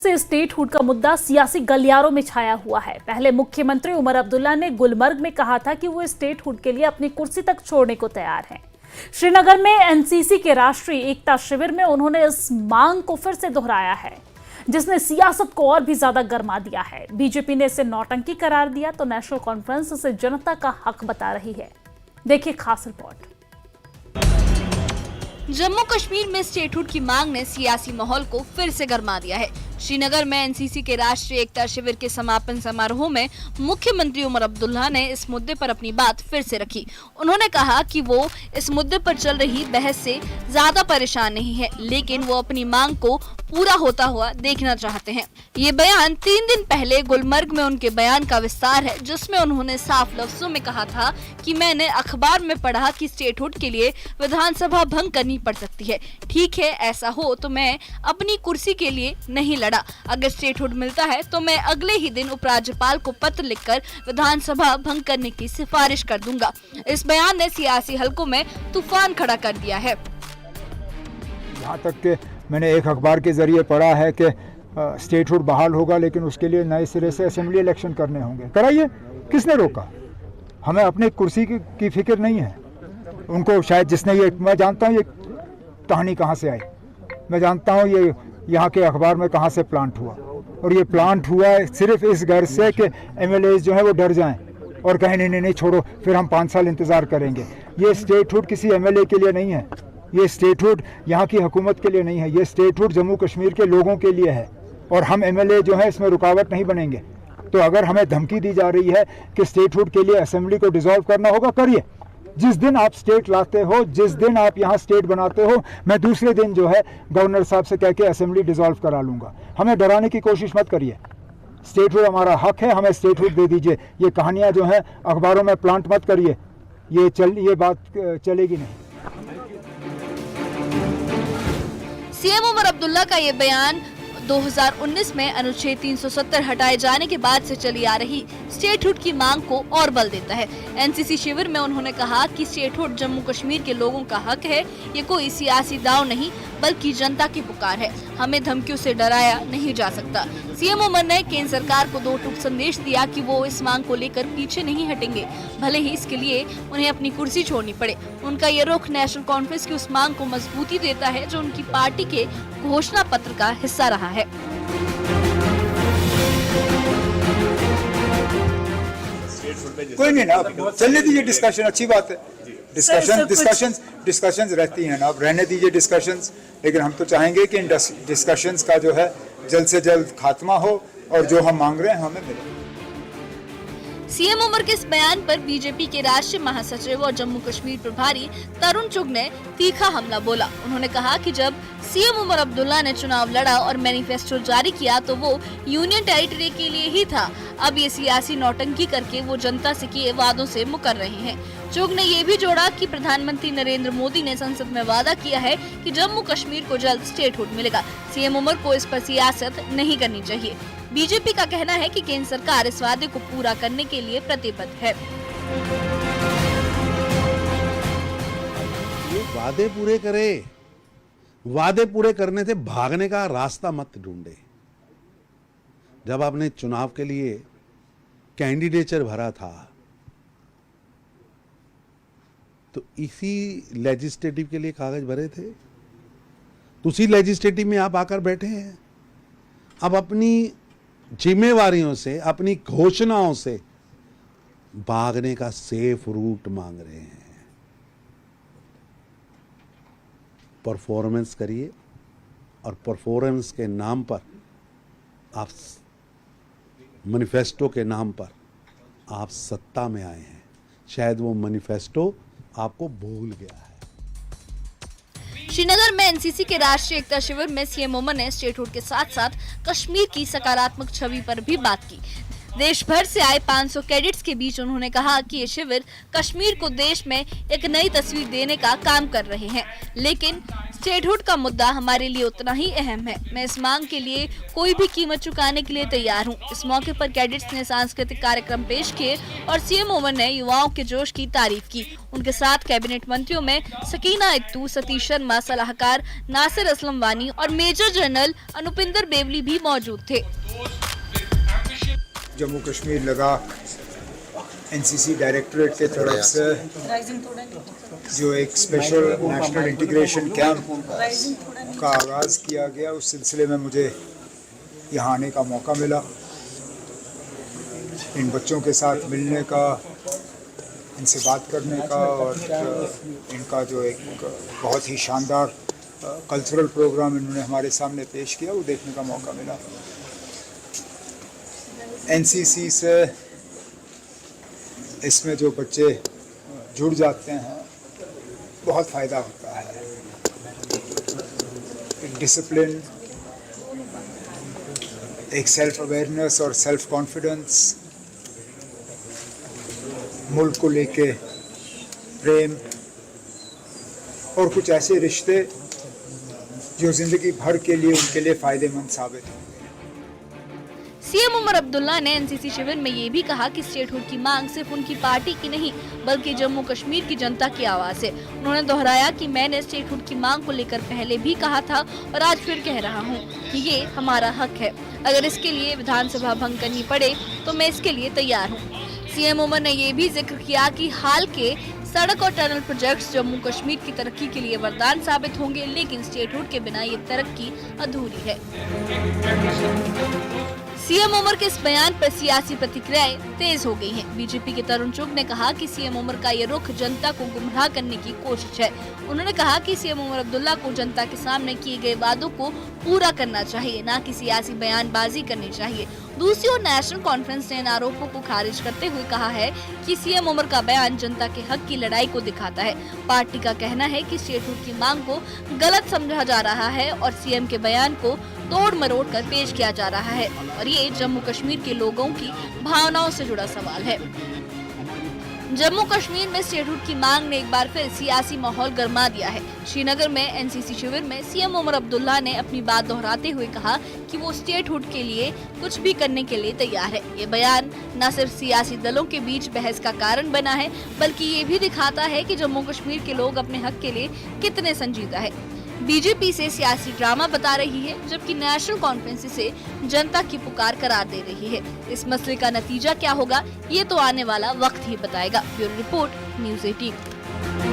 से स्टेटहुड का मुद्दा सियासी गलियारों में छाया हुआ है। पहले मुख्यमंत्री उमर अब्दुल्ला ने गुलमर्ग में कहा था कि वो स्टेटहुड के लिए अपनी कुर्सी तक छोड़ने को तैयार हैं। श्रीनगर में एनसीसी के राष्ट्रीय एकता शिविर में उन्होंने इस मांग को फिर से दोहराया है, जिसने सियासत को और भी ज्यादा गर्मा दिया है। बीजेपी ने इसे नौटंकी करार दिया तो नेशनल कॉन्फ्रेंस इसे जनता का हक बता रही है। देखिए खास रिपोर्ट। जम्मू कश्मीर में स्टेटहुड की मांग ने सियासी माहौल को फिर से गर्मा दिया है। श्रीनगर में एनसीसी के राष्ट्रीय एकता शिविर के समापन समारोह में मुख्यमंत्री उमर अब्दुल्ला ने इस मुद्दे पर अपनी बात फिर से रखी। उन्होंने कहा कि वो इस मुद्दे पर चल रही बहस से ज्यादा परेशान नहीं है, लेकिन वो अपनी मांग को पूरा होता हुआ देखना चाहते हैं। ये बयान 3 दिन पहले गुलमर्ग में उनके बयान का विस्तार है, जिसमें उन्होंने साफ लफ्जों में कहा था कि मैंने अखबार में पढ़ा कि स्टेटहुड के लिए विधानसभा भंग करनी पड़ सकती है। ठीक है, ऐसा हो तो मैं अपनी कुर्सी के लिए नहीं लड़ा। अगर स्टेटहुड मिलता है तो मैं अगले ही दिन उपराज्यपाल को पत्र लिखकर विधानसभा भंग करने की सिफारिश कर दूंगा। इस बयान ने सियासी हलकों में तूफान खड़ा कर दिया है। यहाँ तक कि मैंने एक अखबार के जरिए पढ़ा है कि स्टेटहुड बहाल होगा, लेकिन उसके लिए नए सिरे से असेंबली इलेक्शन करने होंगे। कराइए, किसने रोका? हमें अपनी कुर्सी की फिक्र नहीं है। उनको शायद जिसने ये, मैं जानता हूँ ये कहानी कहाँ से आई, मैं जानता हूँ ये यहाँ के अखबार में कहाँ से प्लांट हुआ, और ये प्लांट हुआ है सिर्फ इस घर से कि एमएलए जो है वो डर जाएं और कहें नहीं नहीं छोड़ो, फिर हम 5 साल इंतज़ार करेंगे। ये स्टेटहुड किसी एमएलए के लिए नहीं है, ये स्टेटहुड यहाँ की हुकूमत के लिए नहीं है, ये स्टेटहुड जम्मू कश्मीर के लोगों के लिए है, और हम एमएलए जो है इसमें रुकावट नहीं बनेंगे। तो अगर हमें धमकी दी जा रही है कि स्टेटहुड के लिए असेंबली को डिसॉल्व करना होगा, करिए। जिस दिन आप स्टेट लाते हो, जिस दिन आप यहाँ स्टेट बनाते हो, मैं दूसरे दिन जो है गवर्नर साहब से कह के असेंबली डिसॉल्व करा लूँगा। हमें डराने की कोशिश मत करिए। स्टेटहुड हमारा हक है, हमें स्टेटहुड दे दीजिए। ये कहानियाँ जो हैं अखबारों में प्लांट मत करिए, ये बात चलेगी नहीं। सीएम उमर अब्दुल्ला का ये बयान 2019 में अनुच्छेद 370 हटाए जाने के बाद से चली आ रही स्टेटहुड की मांग को और बल देता है। एनसीसी शिविर में उन्होंने कहा कि स्टेटहुड जम्मू कश्मीर के लोगों का हक है, ये कोई सियासी दांव नहीं बल्कि जनता की पुकार है। हमें धमकियों से डराया नहीं जा सकता। सीएम उमर ने केंद्र सरकार को 2 टूक संदेश दिया कि वो इस मांग को लेकर पीछे नहीं हटेंगे, भले ही इसके लिए उन्हें अपनी कुर्सी छोड़नी पड़े। उनका ये रुख नेशनल कॉन्फ्रेंस की उस मांग को मजबूती देता है जो उनकी पार्टी के घोषणा पत्र का हिस्सा रहा है। कोई नहीं ना, चलने दीजिए डिस्कशन, अच्छी बात है। डिस्कशंस रहती हैं ना, आप रहने दीजिए डिस्कशंस, लेकिन हम तो चाहेंगे कि इन डिस्कशंस का जो है जल्द से जल्द खात्मा हो और जो हम मांग रहे हैं हमें मिले। सीएम उमर के इस बयान पर बीजेपी के राष्ट्रीय महासचिव और जम्मू कश्मीर प्रभारी तरुण चुग ने तीखा हमला बोला। उन्होंने कहा कि जब सीएम उमर अब्दुल्ला ने चुनाव लड़ा और मैनिफेस्टो जारी किया तो वो यूनियन टेरिटरी के लिए ही था। अब ये सियासी नौटंकी करके वो जनता से किए वादों से मुकर रहे हैं। चुग ने ये भी जोड़ा कि प्रधानमंत्री नरेंद्र मोदी ने संसद में वादा किया है कि जम्मू कश्मीर को जल्द स्टेटहुड मिलेगा। सीएम उमर को इस पर सियासत नहीं करनी चाहिए। बीजेपी का कहना है कि केंद्र सरकार इस वादे को पूरा करने के लिए प्रतिबद्ध है। वादे पूरे करे, वादे पूरे करने से भागने का रास्ता मत ढूंढे। जब आपने चुनाव के लिए कैंडिडेचर भरा था तो इसी लेजिस्लेटिव के लिए कागज भरे थे, तो उसी लेजिस्लेटिव में आप आकर बैठे हैं। अब अपनी जिम्मेवारियों से, अपनी घोषणाओं से भागने का सेफ रूट मांग रहे हैं। परफॉर्मेंस करिए, और परफॉर्मेंस के नाम पर आप, मैनिफेस्टो के नाम पर आप सत्ता में आए हैं। शायद वो मैनिफेस्टो आपको भूल गया है। श्रीनगर में एनसीसी के राष्ट्रीय एकता शिविर में सीएम उमर ने स्टेटहुड के साथ साथ कश्मीर की सकारात्मक छवि पर भी बात की। देश भर से आए 500 कैडेट्स के बीच उन्होंने कहा कि ये शिविर कश्मीर को देश में एक नई तस्वीर देने का काम कर रहे हैं, लेकिन स्टेटहुड का मुद्दा हमारे लिए उतना ही अहम है। मैं इस मांग के लिए कोई भी कीमत चुकाने के लिए तैयार हूं। इस मौके पर कैडेट्स ने सांस्कृतिक कार्यक्रम पेश किए और सीएम ओमर ने युवाओं के जोश की तारीफ की। उनके साथ कैबिनेट मंत्रियों में सकीना इत्तू, सतीश शर्मा, सलाहकार नासिर असलम वानी और मेजर जनरल अनुपिंदर बेवली भी मौजूद थे। जम्मू कश्मीर लद्दाख एनसीसी डायरेक्टरेट के तरफ से जो एक स्पेशल नेशनल इंटीग्रेशन कैंप का आगाज़ किया गया, उस सिलसिले में मुझे यहाँ आने का मौका मिला। इन बच्चों के साथ मिलने का, इनसे बात करने का और इनका जो एक बहुत ही शानदार कल्चरल प्रोग्राम इन्होंने हमारे सामने पेश किया, वो देखने का मौका मिला। एनसीसी से इसमें जो बच्चे जुड़ जाते हैं बहुत फ़ायदा होता है। एक डिसिप्लिन, एक सेल्फ अवेयरनेस और सेल्फ कॉन्फिडेंस, मुल्क को लेके प्रेम और कुछ ऐसे रिश्ते जो ज़िंदगी भर के लिए उनके लिए फ़ायदेमंद साबित हों। सीएम उमर अब्दुल्ला ने एनसीसी शिविर में ये भी कहा कि स्टेटहुड की मांग सिर्फ उनकी पार्टी की नहीं बल्कि जम्मू कश्मीर की जनता की आवाज है। उन्होंने दोहराया कि मैंने स्टेटहुड की मांग को लेकर पहले भी कहा था और आज फिर कह रहा हूँ कि ये हमारा हक है। अगर इसके लिए विधानसभा भंग करनी पड़े तो मैं इसके लिए तैयार हूँ। सीएम उमर ने ये भी जिक्र किया कि हाल के सड़क और टनल प्रोजेक्ट्स जम्मू कश्मीर की तरक्की के लिए वरदान साबित होंगे, लेकिन स्टेटहुड के बिना ये तरक्की अधूरी है। सीएम उमर के इस बयान पर सियासी प्रतिक्रियाएं तेज हो गई हैं। बीजेपी के तरुण चुग ने कहा कि सीएम उमर का ये रुख जनता को गुमराह करने की कोशिश है। उन्होंने कहा कि सीएम उमर अब्दुल्ला को जनता के सामने किए गए वादों को पूरा करना चाहिए, न कि सियासी बयानबाजी करनी चाहिए। दूसरी ओर नेशनल कॉन्फ्रेंस ने इन आरोपों को खारिज करते हुए कहा है कि सीएम उमर का बयान जनता के हक की लड़ाई को दिखाता है। पार्टी का कहना है कि स्टेटहुड की मांग को गलत समझा जा रहा है और सीएम के बयान को तोड़ मरोड़ कर पेश किया जा रहा है और ये जम्मू कश्मीर के लोगों की भावनाओं से जुड़ा सवाल है। जम्मू कश्मीर में स्टेटहुड की मांग ने एक बार फिर सियासी माहौल गर्मा दिया है। श्रीनगर में एनसीसी शिविर में सीएम उमर अब्दुल्ला ने अपनी बात दोहराते हुए कहा कि वो स्टेटहुड के लिए कुछ भी करने के लिए तैयार है। ये बयान न सिर्फ सियासी दलों के बीच बहस का कारण बना है बल्कि ये भी दिखाता है कि जम्मू कश्मीर के लोग अपने हक के लिए कितने संजीदा है। बीजेपी से सियासी ड्रामा बता रही है जबकि नेशनल कॉन्फ्रेंस से जनता की पुकार करार दे रही है। इस मसले का नतीजा क्या होगा ये तो आने वाला वक्त ही बताएगा। Bureau report, news 18।